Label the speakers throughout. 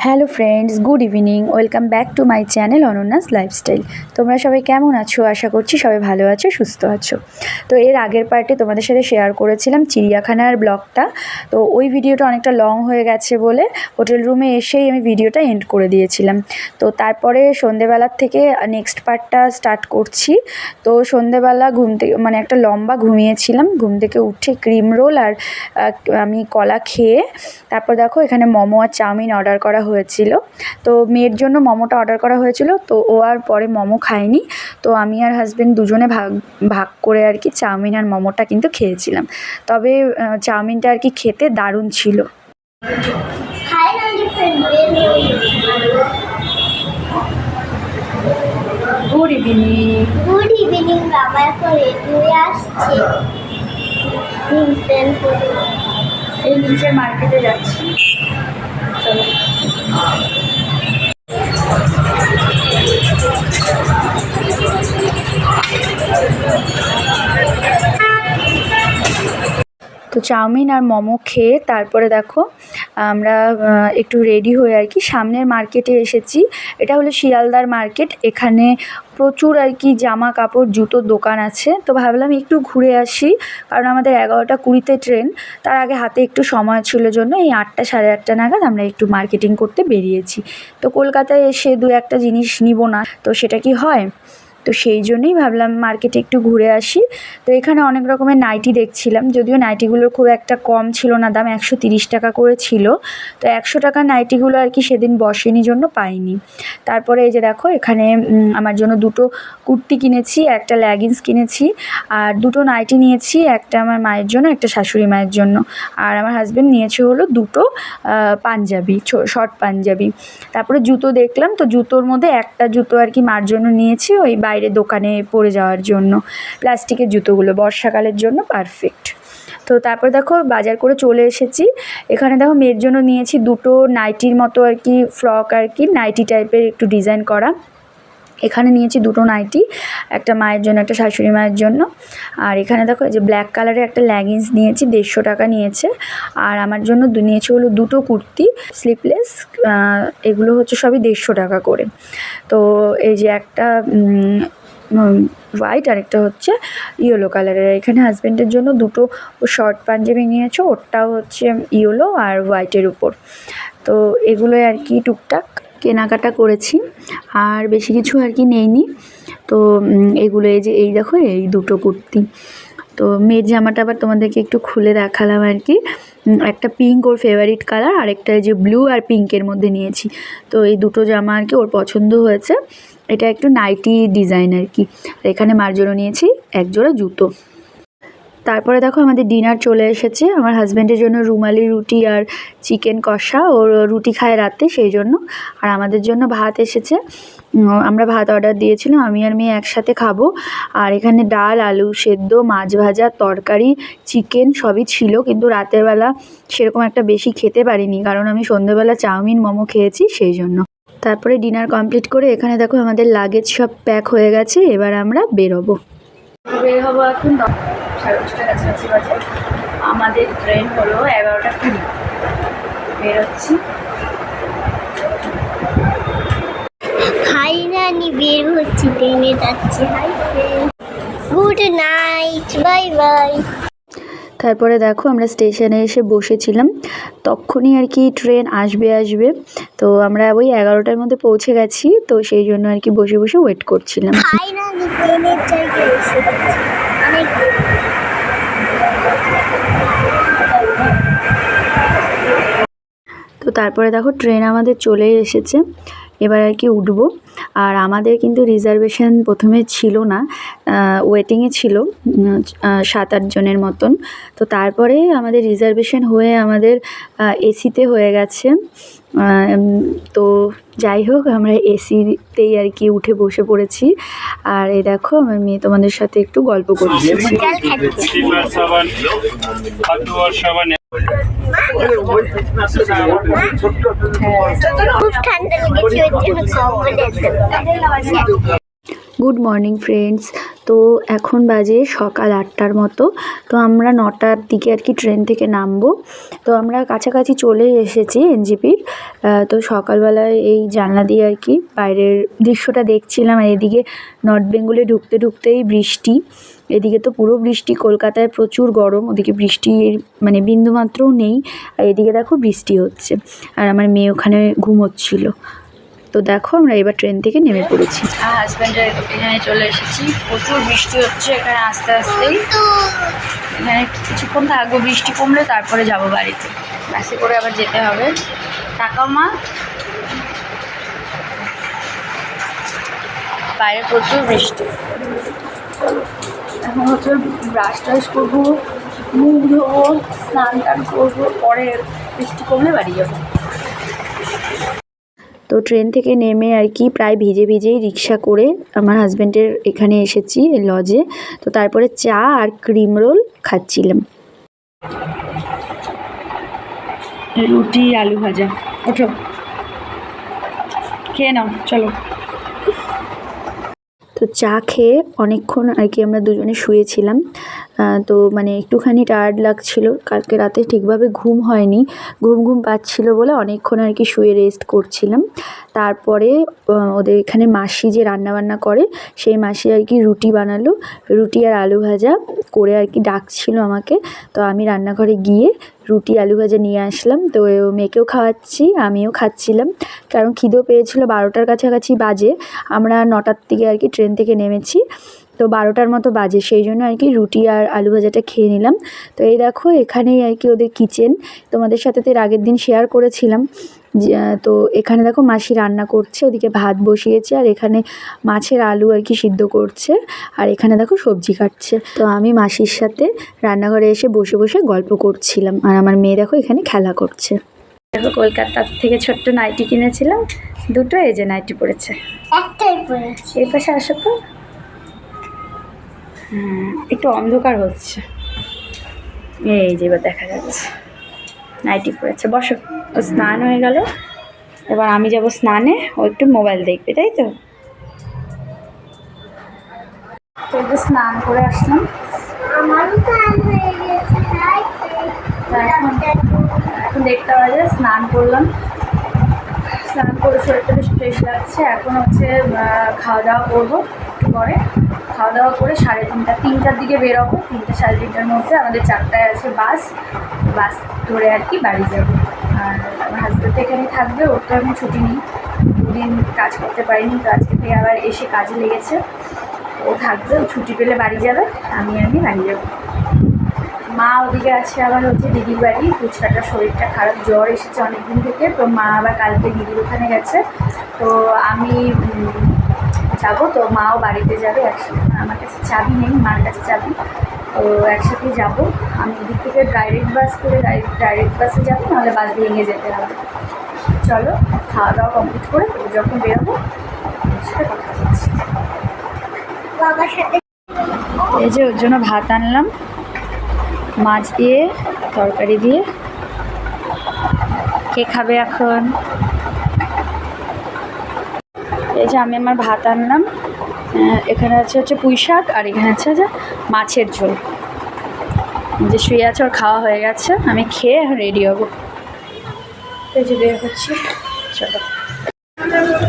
Speaker 1: Hello friends, good evening. Welcome back to my channel অনন্যাস lifestyle. তোমরা সবাই কেমন আছো? আশা করছি সবাই ভালো আছো, সুস্থ আছো। তো এর আগের পার্টে তোমাদের সাথে শেয়ার করেছিলাম চিড়িয়াখানার ব্লগটা। তো ওই ভিডিওটা অনেকটা লং হয়ে গেছে বলে হোটেল রুমে এসেই আমি ভিডিওটা এন্ড করে দিয়েছিলাম। তো তারপরে সন্ধেবেলার থেকে নেক্সট পার্টটা স্টার্ট করছি। তো সন্ধেবেলা ঘুম থেকে একটা লম্বা ঘুমিয়েছিলাম। ঘুম থেকে উঠে ক্রিম রোল আর আমি কলা খেয়ে তারপর দেখো এখানে মোমো আর চাউমিন অর্ডার করা হয়েছিল। তো মেয়ের জন্য মোমোটা অর্ডার করা হয়েছিল, তো ও আর পরে মোমো খায়নি। তো আমি আর হাজব্যান্ড দুজনে ভাগ করে আর কি চাউমিন আর মোমোটা কিন্তু খেয়েছিলাম। তবে চাউমিনটা আর কি খেতে দারুণ ছিল। Good evening.
Speaker 2: গুড ইভিনিং বাবা, এখন রেডি হয়ে আসছে।
Speaker 1: এই নিচে মার্কেটে যাচ্ছি, চলো। তো চাউমিন আর মোমো খেয়ে তারপরে দেখো আমরা একটু রেডি হয়ে আর কি সামনের মার্কেটে এসেছি। এটা হলো শিয়ালদার মার্কেট। এখানে প্রচুর আর কি জামা কাপড় জুতোর দোকান আছে। তো ভাবলাম একটু ঘুরে আসি, কারণ আমাদের 11:20 ট্রেন। তার আগে হাতে একটু সময় ছিল জন্য এই 8টা সাড়ে 8টা নাগাদ আমরা একটু মার্কেটিং করতে বেরিয়েছি। তো কলকাতায় এসে দু একটা জিনিস নিব না তো সেটা কি হয়? তো সেই জন্যই ভাবলাম মার্কেটে একটু ঘুরে আসি। তো এখানে অনেক রকমের নাইটি দেখছিলাম, যদিও নাইটিগুলোর খুব একটা কম ছিল না দাম, 130 টাকা করে ছিল। তো 100 টাকার নাইটিগুলো আর কি সেদিন বসেনি জন্য পাইনি। তারপরে এই যে দেখো এখানে আমার জন্য দুটো কুর্তি কিনেছি, একটা লেগিংস কিনেছি, আর দুটো নাইটি নিয়েছি, একটা আমার মায়ের জন্য, একটা শাশুড়ি মায়ের জন্য। আর আমার হাজব্যান্ড নিয়েছে হলো দুটো পাঞ্জাবি, শর্ট পাঞ্জাবি। তারপরে জুতো দেখলাম, তো জুতোর মধ্যে একটা জুতো আর কি মার জন্য নিয়েছি, ওই বাইরে দোকানে পরে যাওয়ার জন্য। প্লাস্টিকের জুতোগুলো বর্ষাকালের জন্য পারফেক্ট। তো তারপর দেখো বাজার করে চলে এসেছি। এখানে দেখো মেয়ের জন্য নিয়েছি দুটো নাইটির মতো আর কি ফ্রক, আর কি নাইটি টাইপের একটু ডিজাইন করা। এখানে নিয়েছি দুটো নাইটি, একটা মায়ের জন্য, একটা শাশুড়ি মায়ের জন্য। আর এখানে দেখো এই যে ব্ল্যাক কালারের একটা লেগিংস নিয়েছি, 150 টাকা নিয়েছে। আর আমার জন্য নিয়েছি হলো দুটো কুর্তি স্লিপলেস, এগুলো হচ্ছে সবই 150 টাকা করে। তো এই যে একটা হোয়াইট আর একটা হচ্ছে ইয়েলো কালারের। এখানে হাজব্যান্ডের জন্য দুটো শর্ট পাঞ্জাবি নিয়েছে, ওরটাও হচ্ছে ইয়েলো আর হোয়াইটের উপর। তো এগুলোই আর কি টুকটাক কেনাকাটা করেছি, আর বেশি কিছু আর কি নেইনি। তো এগুলো এই যে এই দেখো এই দুটো কুর্তি। তো মেয়ের জামাটা আবার তোমাদেরকে একটু খুলে দেখালাম আর কি। একটা পিঙ্ক ওর ফেভারিট কালার, আর একটা যে ব্লু আর পিঙ্কের মধ্যে নিয়েছি। তো এই দুটো জামা আর কি ওর পছন্দ হয়েছে। এটা একটু নাইটি ডিজাইন আর কি। এখানে মার জন্য নিয়েছি এক জোড়া জুতো। তারপরে দেখো আমাদের ডিনার চলে এসেছে। আমার হাজব্যান্ডের জন্য রুমালি রুটি আর চিকেন কষা, ওর রুটি খায় রাতে সেই জন্য। আর আমাদের জন্য ভাত এসেছে, আমরা ভাত অর্ডার দিয়েছিলাম, আমি আর মেয়ে একসাথে খাবো। আর এখানে ডাল, আলু সেদ্ধ, মাছ ভাজা, তরকারি, চিকেন সবই ছিল। কিন্তু রাতের বেলা সেরকম একটা বেশি খেতে পারিনি, কারণ আমি সন্ধ্যেবেলা চাউমিন মোমো খেয়েছি সেই জন্য। তারপরে ডিনার কমপ্লিট করে এখানে দেখো আমাদের লাগেজ সব প্যাক হয়ে গেছে। এবার আমরা বের হবো এখন 10:30 কাছাকাছি বাজে। আমাদের ট্রেন হলো 11:20। বেরোচ্ছি।
Speaker 2: হাই রানি, বের হচ্ছে, ট্রেনে যাচ্ছে। Hi friend, good night, bye bye.
Speaker 1: তারপরে দেখো আমরা স্টেশনে এসে বসেছিলাম, তখনই আর কি ট্রেন আসবে। তো আমরা ওই 11টার মধ্যে পৌঁছে গেছি, তো সেই জন্য আর কি বসে বসে ওয়েট করছিলাম।
Speaker 2: হাই রানি, ট্রেনের জায়গায় এসে গেছে।
Speaker 1: তো তারপরে দেখো ট্রেন আমাদের চলে এসেছে, এবার আর কি উঠবো। আর আমাদের কিন্তু রিজার্ভেশন প্রথমে ছিল না, ওয়েটিংয়ে ছিল 7-8 জনের মতন। তো তারপরে আমাদের রিজার্ভেশন হয়ে আমাদের এসিতে হয়ে গেছে। তো যাই হোক আমরা এসিতেই আর কি উঠে বসে পড়েছি। আর এই দেখো আমার মেয়ে তোমাদের সাথে একটু গল্প করছে।
Speaker 2: খুব ঠান্ডা লেগেছে, ওই জন্য কম্বল।
Speaker 1: Good morning friends. তো এখন বাজে সকাল 8টার মতো। তো আমরা 9টার দিকে আর কি ট্রেন থেকে নামবো। তো আমরা কাছাকাছি চলে এসেছি এনজেপির। তো সকালবেলায় এই জানলা দিয়ে আর কি বাইরের দৃশ্যটা দেখছিলাম। আর এদিকে নর্থ বেঙ্গলে ঢুকতে ঢুকতেই বৃষ্টি, এদিকে তো পুরো বৃষ্টি, কলকাতায় প্রচুর গরম, ওদিকে বৃষ্টির মানে বিন্দুমাত্রও নেই। আর এদিকে দেখো বৃষ্টি হচ্ছে, আর আমার মেয়ে ওখানে ঘুমোচ্ছিল। তো দেখো আমরা এবার ট্রেন থেকে নেমে পড়েছি। হাজব্যান্ডের এখানে চলে এসেছি, প্রচুর বৃষ্টি হচ্ছে এখানে আস্তে আস্তেই। এখানে কিছুক্ষণ থাকবো, বৃষ্টি কমলে তারপরে যাব বাড়িতে। বাসে করে আবার যেতে হবে। টাকা মা, বাইরে প্রচুর বৃষ্টি। এখন হচ্ছে ব্রাশ টাশ করবো, মুখ ধোবো, স্নান টান করবো, পরে বৃষ্টি কমলে বাড়ি যাবো। তো ট্রেন থেকে নেমে আর কি প্রায় ভিজে ভিজেই রিক্সা করে আমার হাজব্যান্ডের এখানে এসেছি লজে। তো তারপরে চা আর ক্রিম রোল খাচ্ছিলাম। রুটি আলু ভাজা, ওঠো খেয়ে নাও চলো। তো চা খেয়ে অনেকক্ষণ আর কি আমরা দুজনে শুয়েছিলাম। তো মানে একটুখানি টায়ার্ড লাগছিল, কালকে রাতে ঠিকভাবে ঘুম হয়নি, ঘুম পাচ্ছিল বলে অনেকক্ষণ আর কি শুয়ে রেস্ট করছিলাম। তারপরে ওদের এখানে মাসি যে রান্নাবান্না করে সেই মাসি আর কি রুটি বানালো, রুটি আর আলু ভাজা করে আর কি ডাকছিল আমাকে। তো আমি রান্নাঘরে গিয়ে রুটি আলু ভাজা নিয়ে আসলাম। তো মেয়েকেও খাওয়াচ্ছি, আমিও খাচ্ছিলাম, কারণ খিদেও পেয়েছিল। 12টার কাছাকাছি বাজে, আমরা 9টার দিকে আর কি ট্রেন থেকে নেমেছি। তো 12টার মতো বাজে, সেই জন্য আর কি রুটি আর আলু ভাজাটা খেয়ে নিলাম। তো এই দেখো এখানেই আর কি ওদের কিচেন, তোমাদের সাথে তো এর আগের দিন শেয়ার করেছিলাম। তো এখানে দেখো মাসি রান্না করছে, ওদিকে ভাত বসিয়েছে, আর এখানে মাছের আলু আর কি সিদ্ধ করছে, আর এখানে দেখো সবজি কাটছে। তো আমি মাসির সাথে রান্নাঘরে এসে বসে বসে গল্প করছিলাম, আর আমার মেয়ে দেখো এখানে খেলা করছে। দেখো কলকাতার থেকে ছোট্ট নাইটি কিনেছিলাম, দুটো, এই যে নাইটি পড়েছে,
Speaker 2: একটাই পড়েছি।
Speaker 1: এই পাশে আসো তো। একটু অন্ধকার হচ্ছে, এই যে এবার দেখা যাচ্ছে নাইটি পড়েছে। বসো, ও স্নান হয়ে গেল, এবার আমি যাব স্নানে, ও একটু মোবাইল দেখবে, তাই তো। তো এই যে স্নান করে আসলাম,
Speaker 2: আমারও স্নান হয়ে গেছে।
Speaker 1: এখন দেখতে বাজে স্নান করলাম, স্নান করে শরীরটা বেশ ফ্রেশ লাগছে। এখন হচ্ছে খাওয়া দাওয়া করবো, একটু পরে খাওয়া দাওয়া করে 3টার দিকে বেরোবো। 3টে সাড়ে 3টার মধ্যে আমাদের 4টায় আছে বাস ধরে আর কি বাড়ি যাবো। আর আমার হাজব্যান্ড এখানে থাকবে, ওর তো আমি ছুটি নেই, দুদিন কাজ করতে পারিনি, তো আজকে থেকে আবার এসে কাজে লেগেছে। ও থাকবে, ও ছুটি পেলে বাড়ি যাবে, আমি বাড়ি যাবো। মা ওদিকে আছে আবার হচ্ছে দিদির বাড়ি, ফুচকাটার শরীরটা খারাপ, জ্বর এসেছে অনেক দিন থেকে। তো মা আবার কালকে দিদির ওখানে গেছে, তো আমি যাবো। তো মাও বাড়িতে যাবে একসাথে, আমার কাছে চাবি নেই, মার কাছে চাবি, তো একসাথে যাবো। আমি এদিক থেকে ডাইরেক্ট বাস করে ডাইরেক্ট বাসে যাবো, নাহলে বাস ভেঙে যেতে হবে। চলো খাওয়া দাওয়া কমপ্লিট করে যখন বেরোবো সেটা কথা বলছি।
Speaker 2: বাবার সাথে
Speaker 1: এই যে ওর জন্য ভাত আনলাম, মাছ দিয়ে তরকারি দিয়ে। কে খাবে এখন? এই যে আমি আমার ভাত আনলাম, এখানে হচ্ছে পুঁই শাক, আর এখানে আছে যে মাছের ঝোল। যে শুয়ে আছে ওর খাওয়া হয়ে গেছে, আমি খেয়ে রেডি হবো। এই যে বের হচ্ছি, চলো।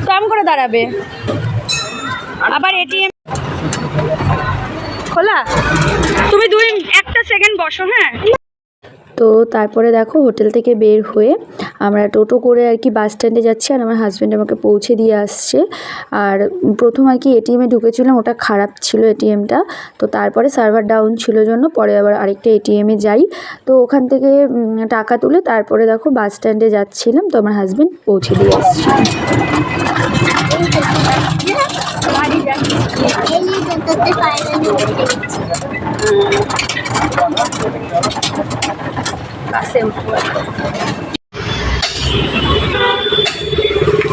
Speaker 1: কম করে দাঁড়াবে, আবার এটিএম খোলা, তুমি 1 সেকেন্ড বসো। হ্যাঁ, তো তারপরে দেখো হোটেল থেকে বের হয়ে আমরা টোটো করে আর কি বাস স্ট্যান্ডে যাচ্ছি, আর আমার হাজব্যান্ড আমাকে পৌঁছে দিয়ে আসছে। আর প্রথম আর কি এটিএমে ঢুকেছিলাম, ওটা খারাপ ছিল এটিএমটা, তো তারপরে সার্ভার ডাউন ছিল জন্য পরে আবার আরেকটা এটিএমে যাই। তো ওখান থেকে টাকা তুলে তারপরে দেখো বাস স্ট্যান্ডে যাচ্ছিলাম, তো আমার হাজব্যান্ড পৌঁছে দিয়ে আসছে।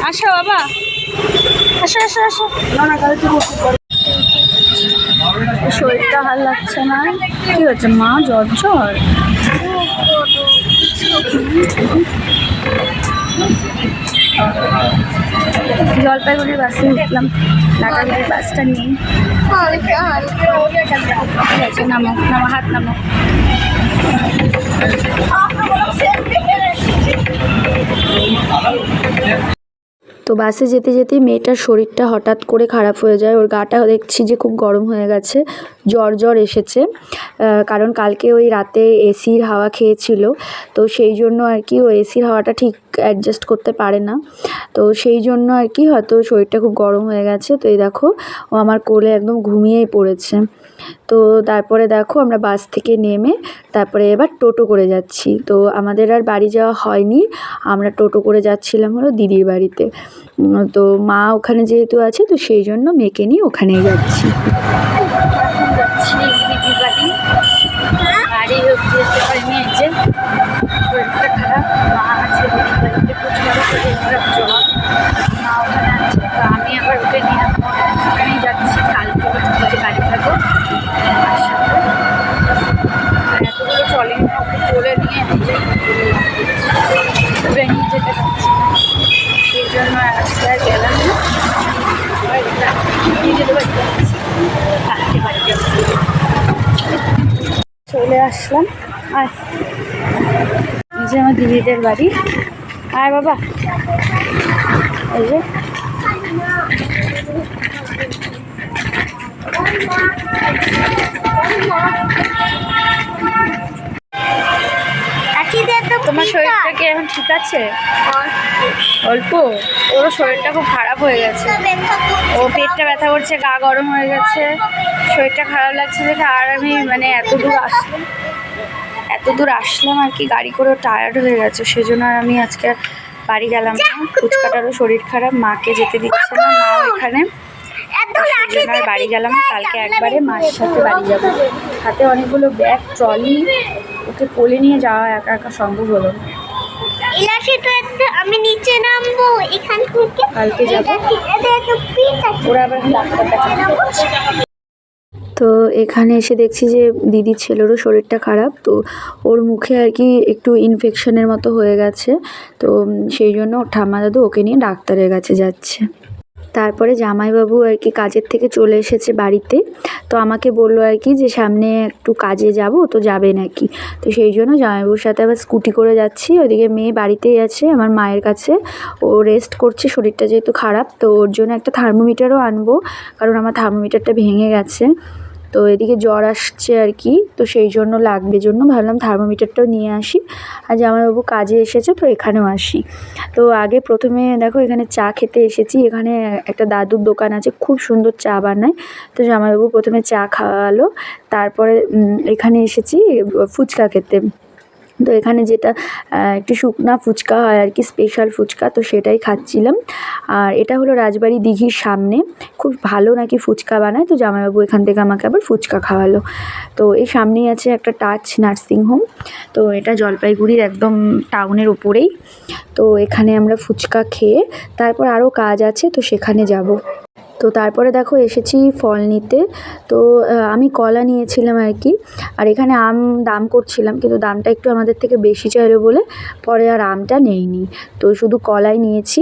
Speaker 1: আসো বাবা, আসো আসো আসো। শরীরটা ভালো লাগছে না, কি হচ্ছে মা? জ্বর জ্বর? জলপাইগুড়ির বাসে উঠলাম, লাটাগুড়ির বাসটা নেই। ঠিক আছে, নামো নামো, হাত নামো। তো বাসে যেতে যেতেই মেয়েটার শরীরটা হঠাৎ করে খারাপ হয়ে যায়। ওর গাটা দেখছি যে খুব গরম হয়ে গেছে, জ্বর এসেছে। কারণ কালকে ওই রাতে এসির হাওয়া খেয়েছিল, তো সেই জন্য আর কি ও এসির হাওয়াটা ঠিক অ্যাডজাস্ট করতে পারে না। তো সেই জন্য আর কি হয়তো শরীরটা খুব গরম হয়ে গেছে। তো এই দেখো ও আমার কোলে একদম ঘুমিয়েই পড়েছে। তো তারপরে দেখো আমরা বাস থেকে নেমে তারপরে এবার টোটো করে যাচ্ছি। তো আমাদের আর বাড়ি যাওয়া হয়নি, আমরা টোটো করে যাচ্ছিলাম হলো দিদির বাড়িতে। তো মা ওখানে যেহেতু আছে, তো সেই জন্য মেয়েকে নিয়ে ওখানেই যাচ্ছি। দিদির বাড়ি গাড়ি যেতে পারিনি, যে শরীরটা খারাপ। মা আছে দিদির বাড়িতে, প্রচুর শরীর খারাপ, জ্বর। মা ওখানে আছে, তো আমি আবার ওকে নিয়ে ওখানেই যাচ্ছি। কালকে ওখানে গাড়ি থাকো আমার সাথে। আর এতগুলো চলেনি, ওকে তুলে নিয়ে ঘুরে নিয়ে যেতে পারছি না, সেই জন্য আজকে আর গেলাম না। নিজেদের বাড়ি যাচ্ছি, কালকে বাড়ি যাচ্ছি। চলে আসলাম। আর এই যে আমার দিদিদের বাড়ি। আর বাবা এই যে তোমার শরীরটা কি এখন ঠিক আছে? অল্প? ওর শরীরটা খুব খারাপ হয়ে গেছে, ও পেটটা ব্যথা করছে, গা গরম হয়ে গেছে, শরীরটা খারাপ লাগছে দেখে। আর আমি মানে এত দূর আসলাম আর কি গাড়ি করে, টায়ার্ড হয়ে গেছে, সেজন্য আর আমি আজকে বাড়ি গেলাম না। ফুচকাটারও শরীর খারাপ, মাকে যেতে দিচ্ছে না, মাও এখানে, সেজন্য আর বাড়ি গেলাম না। কালকে একবারে মার সাথে বাড়ি যাবো। হাতে অনেকগুলো ব্যাগ, ট্রলি, ওকে কোলে নিয়ে যাওয়া একা একা সম্ভব হলো না।
Speaker 2: আমি নিচে নামবো এখান থেকে,
Speaker 1: কালকে যাবো, ওরা আবার ডাক্তার দেখাচ্ছে। তো এখানে এসে দেখছি যে দিদির ছেলেরও শরীরটা খারাপ, তো ওর মুখে আর কি একটু ইনফেকশনের মতো হয়ে গেছে। তো সেই জন্য ওর ঠাম্মা দাদু ওকে নিয়ে ডাক্তারের কাছে যাচ্ছে। তারপরে জামাইবাবু আর কি কাজের থেকে চলে এসেছে বাড়িতে, তো আমাকে বললো আর কি যে সামনে একটু কাজে যাব, তো যাবে নাকি। তো সেই জন্য জামাইবাবুর সাথে আবার স্কুটি করে যাচ্ছি। ওইদিকে মেয়ে বাড়িতেই আছে আমার মায়ের কাছে, ও রেস্ট করছে, শরীরটা যেহেতু খারাপ। তো ওর জন্য একটা থার্মোমিটারও আনবো, কারণ আমার থার্মোমিটারটা ভেঙে গেছে। তো এদিকে জ্বর আসছে আর কি, তো সেই জন্য লাগবে, জন্য ভাবলাম থার্মোমিটারটাও নিয়ে আসি। আর জামাইবাবু কাজে এসেছে, তো এখানেও আসি। তো আগে প্রথমে দেখো এখানে চা খেতে এসেছি। এখানে একটা দাদুর দোকান আছে, খুব সুন্দর চা বানায়। তো জামাইবাবু প্রথমে চা খাওয়ালো, তারপরে এখানে এসেছি ফুচকা খেতে। তো এখানে যেটা একটু শুকনা ফুচকা হয় আর কি, স্পেশাল ফুচকা, তো সেটাই খাচ্ছিলাম। আর এটা হলো রাজবাড়ি দিঘির সামনে, খুব ভালো নাকি ফুচকা বানায়। তো জামাইবাবু এখান থেকে আমাকে আবার ফুচকা খাওয়ালো। তো এই সামনেই আছে একটা টাচ নার্সিং হোম, তো এটা জলপাইগুড়ির একদম টাউনের ওপরেই। তো এখানে আমরা ফুচকা খেয়ে তারপর আরও কাজ আছে, তো সেখানে যাব। তো তারপরে দেখো এসেছি ফল নিতে। তো আমি কলা নিয়েছিলাম আর কি, আর এখানে আম দাম করছিলাম, কিন্তু দামটা একটু আমাদের থেকে বেশি চাইলো বলে পরে আর আমটা নেইনি, তো শুধু কলাই নিয়েছি।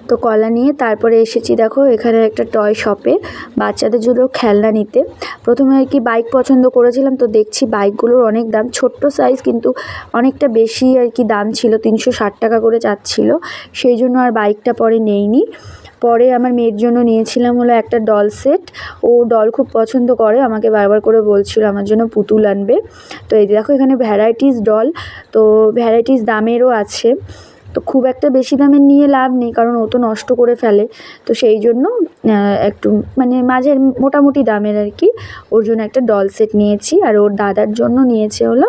Speaker 1: তো কলা নিয়ে তারপরে এসেছি দেখো এখানে একটা টয় শপে বাচ্চাদের জন্য খেলনা নিতে। প্রথমে আর কি বাইক পছন্দ করেছিলাম, তো দেখছি বাইকগুলোর অনেক দাম, ছোট্ট সাইজ কিন্তু অনেকটা বেশি আর কি দাম ছিল, 360 টাকা করে চাচ্ছিল, সেই জন্য আর বাইকটা পরে নেইনি। পরে আমার মেয়ের জন্য নিয়েছিলাম হলো একটা ডল সেট, ও ডল খুব পছন্দ করে, আমাকে বারবার করে বলছিল আমার জন্য পুতুল আনবে। তো এই দেখো এখানে ভ্যারাইটিস ডল, তো ভ্যারাইটিস দামেরও আছে। তো খুব একটা বেশি দামের নিয়ে লাভ নেই, কারণ ও তো নষ্ট করে ফেলে, তো সেই জন্য একটু মানে মাঝের মোটামুটি দামের আর কি ওর জন্য একটা ডল সেট নিয়েছি। আর ওর দাদার জন্য নিয়েছে হলো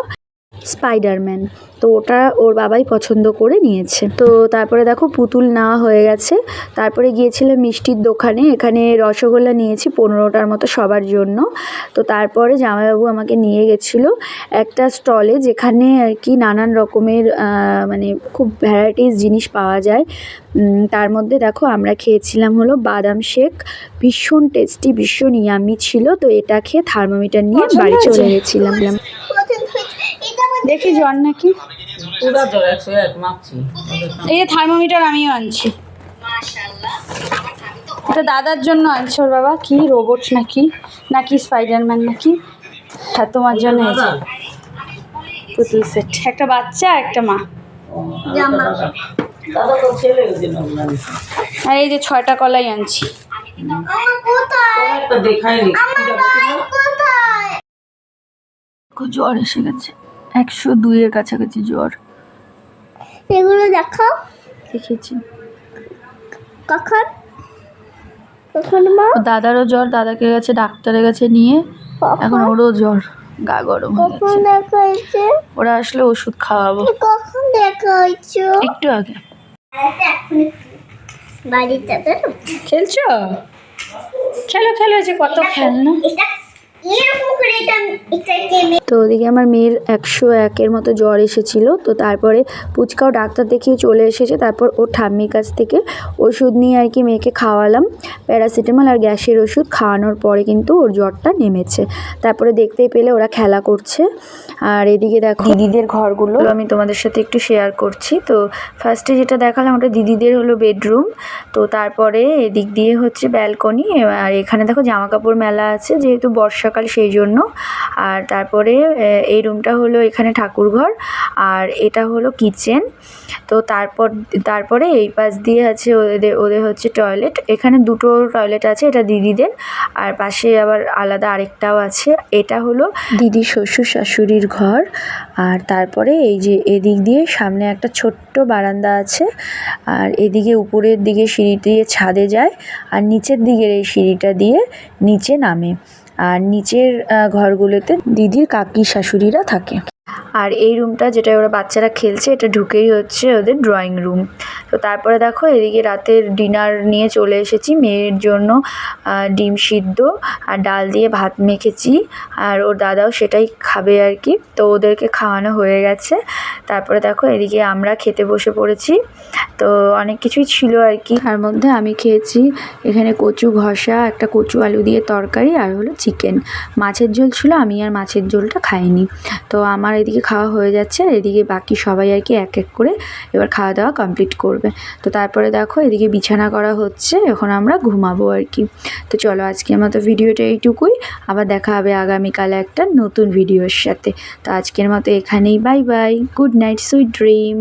Speaker 1: স্পাইডারম্যান, তো ওটা ওর বাবাই পছন্দ করে নিয়েছে। তো তারপরে দেখো পুতুল নেওয়া হয়ে গেছে। তারপরে গিয়েছিলাম মিষ্টির দোকানে, এখানে রসগোল্লা নিয়েছি 15টার মতো সবার জন্য। তো তারপরে জামাইবাবু আমাকে নিয়ে গেছিলো একটা স্টলে, যেখানে আর কি নানান রকমের মানে খুব ভ্যারাইটিস জিনিস পাওয়া যায়। তার মধ্যে দেখো আমরা খেয়েছিলাম হলো বাদাম শেক, ভীষণ টেস্টি, ভীষণ ইয়ামি ছিল। তো এটা খেয়ে থার্মোমিটার নিয়ে বাড়ি চলে গেছিলাম। দেখি জ্বর নাকি।
Speaker 3: পুরা জ্বর 101 মাপছি।
Speaker 1: এই যে থার্মোমিটার আমিও আনছি, এটা দাদার জন্য আনছে ওর বাবা। কি রোবট নাকি নাকি স্পাইডারম্যান নাকি? হ্যাঁ তোমার জন্য এই যে পুতুল সেট, একটা বাচ্চা একটা মা।
Speaker 2: জামা
Speaker 3: দাদা তো ছেলে ওই জন্য বললাম।
Speaker 1: আর এই যে 6টা কলাই আনছি।
Speaker 2: আমার কোথায়
Speaker 3: একটা দেখাইনি
Speaker 2: কোথায়
Speaker 1: খুব জ্বর এসে গেছে, 102-এর কাছাকাছি জ্বর।
Speaker 2: এগুলো দেখাও
Speaker 1: দেখেছি
Speaker 2: কখন কখন মা
Speaker 1: ও দাদারও জ্বর, দাদাকে গেছে ডাক্তারের কাছে নিয়ে, এখন ওরও জ্বর, গা গরম হয়ে
Speaker 2: কখন
Speaker 1: গেছে।
Speaker 2: দেখা হয়েছে
Speaker 1: ওরা আসলে ওষুধ খাওয়াবো
Speaker 2: কখন দেখা হয়েছে
Speaker 1: একটু আগে।
Speaker 2: বাড়িতে তো
Speaker 1: খেলছো? খেলো খেলো, যে কত খেলনা।
Speaker 2: এটা এরকম করে এটা
Speaker 1: তো ওদিকে আমার মেয়ের 101-এর মতো জ্বর এসেছিল, তো তারপরে পুচকাও ডাক্তার দেখিয়ে চলে এসেছে। তারপর ওর ঠাম্মির কাছ থেকে ওষুধ নিয়ে আর কি মেয়েকে খাওয়ালাম, প্যারাসিটামল আর গ্যাসের ওষুধ খাওয়ানোর পরে কিন্তু ওর জ্বরটা নেমেছে। তারপরে দেখতেই পেলে ওরা খেলা করছে। আর এদিকে দেখো দিদিদের ঘরগুলো আমি তোমাদের সাথে একটু শেয়ার করছি। তো ফার্স্টে যেটা দেখালাম ওটা দিদিদের হলো বেডরুম, তো তারপরে এদিক দিয়ে হচ্ছে ব্যালকনি, আর এখানে দেখো জামা কাপড় মেলা আছে যেহেতু বর্ষাকাল সেই জন্য। আর তারপরে এই রুমটা হলো এখানে ঠাকুরঘর, আর এটা হলো কিচেন। তো তারপরে এই পাশ দিয়ে আছে ওদের হচ্ছে টয়লেট। এখানে দুটো টয়লেট আছে, এটা দিদিদের, আর পাশে আবার আলাদা আরেকটাও আছে। এটা হলো দিদি শ্বশুর শাশুড়ির ঘর। আর তারপরে এই যে এদিক দিয়ে সামনে একটা ছোট্ট বারান্দা আছে, আর এদিকে উপরের দিকে সিঁড়ি দিয়ে ছাদে যায়, আর নিচের দিকের এই সিঁড়িটা দিয়ে নিচে নামে। আর নিচের ঘরগুলোতে দিদির কাকি শাশুড়িরা থাকে। আর এই রুমটা যেটা ওরা বাচ্চারা খেলছে, এটা ঢুকেই হচ্ছে ওদের ড্রয়িং রুম। তো তারপরে দেখো এদিকে রাতের ডিনার নিয়ে চলে এসেছি, মেয়ের জন্য ডিম সিদ্ধ আর ডাল দিয়ে ভাত মেখেছি, আর ওর দাদাও সেটাই খাবে আর কি। তো ওদেরকে খাওয়ানো হয়ে গেছে। তারপরে দেখো এদিকে আমরা খেতে বসে পড়েছি। তো অনেক কিছুই ছিল আর কি, তার মধ্যে আমি খেয়েছি এখানে কচু ঘষা, একটা কচু আলু দিয়ে তরকারি, আর হলো চিকেন। মাছের ঝোল ছিল, আমি আর মাছের ঝোলটা খাইনি। তো আমার এদিকে খাওয়া হয়ে যাচ্ছে, আর এদিকে বাকি সবাই আর কি এক এক করে এবার খাওয়া দাওয়া কমপ্লিট করবে। তো তারপরে দেখো এদিকে বিছানা করা হচ্ছে, এখন আমরা ঘুমাবো আর কি। তো চলো আজকের মতো ভিডিওটা এইটুকুই, আবার দেখা হবে আগামীকালে একটা নতুন ভিডিওর সাথে। তো আজকের মতো এখানেই, bye bye, good night, sweet dream.